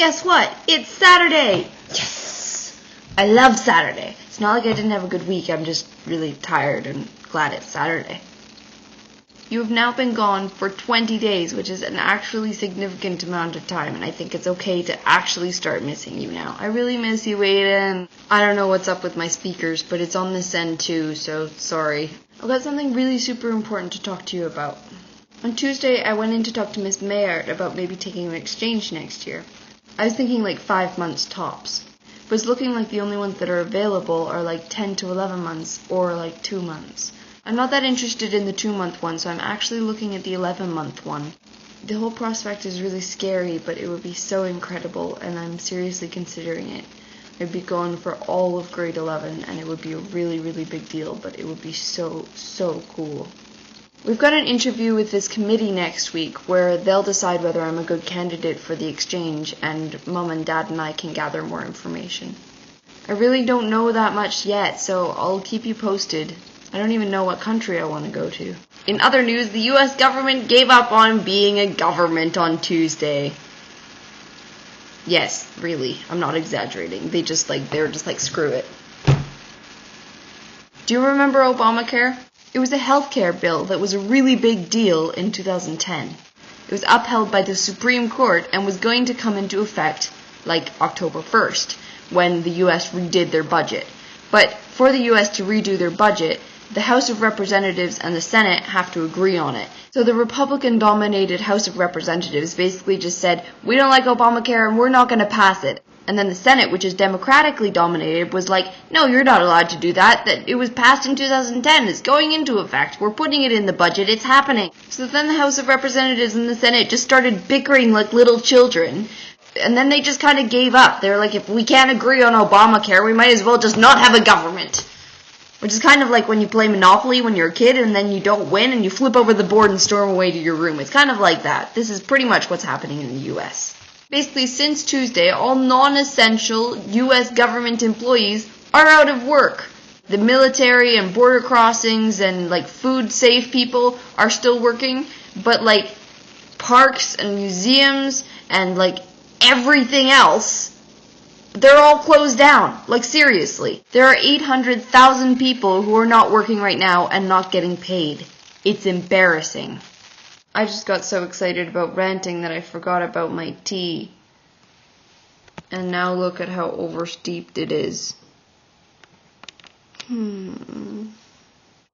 Guess what? It's Saturday! Yes! I love Saturday. It's not like I didn't have a good week. I'm just really tired and glad it's Saturday. You have now been gone for 20 days, which is an actually significant amount of time, and I think it's okay to actually start missing you now. I really miss you, Aiden. I don't know what's up with my speakers, but it's on this end too, so sorry. I've got something really super important to talk to you about. On Tuesday, I went in to talk to Miss Mayard about maybe taking an exchange next year. I was thinking like 5 months tops, but it's looking like the only ones that are available are like 10 to 11 months or like 2 months. I'm not that interested in the 2-month one, so I'm actually looking at the 11-month one. The whole prospect is really scary, but it would be so incredible, and I'm seriously considering it. I'd be gone for all of grade 11, and it would be a really, really big deal, but it would be so, so cool. We've got an interview with this committee next week where they'll decide whether I'm a good candidate for the exchange, and Mom and Dad and I can gather more information. I really don't know that much yet, so I'll keep you posted. I don't even know what country I want to go to. In other news, the US government gave up on being a government on Tuesday. Yes, really, I'm not exaggerating. They were just like, screw it. Do you remember Obamacare? It was a healthcare bill that was a really big deal in 2010. It was upheld by the Supreme Court and was going to come into effect like October 1st, when the US redid their budget. But for the US to redo their budget, the House of Representatives and the Senate have to agree on it. So the Republican-dominated House of Representatives basically just said, we don't like Obamacare and we're not going to pass it. And then the Senate, which is democratically dominated, was like, no, you're not allowed to do that. That it was passed in 2010. It's going into effect. We're putting it in the budget. It's happening. So then the House of Representatives and the Senate just started bickering like little children. And then they just kind of gave up. They were like, if we can't agree on Obamacare, we might as well just not have a government. Which is kind of like when you play Monopoly when you're a kid and then you don't win and you flip over the board and storm away to your room. It's kind of like that. This is pretty much what's happening in the U.S. Basically, since Tuesday, all non-essential U.S. government employees are out of work. The military and border crossings and like food safe people are still working, but like parks and museums and like everything else, they're all closed down. Like seriously. There are 800,000 people who are not working right now and not getting paid. It's embarrassing. I just got so excited about ranting that I forgot about my tea. And now look at how oversteeped it is.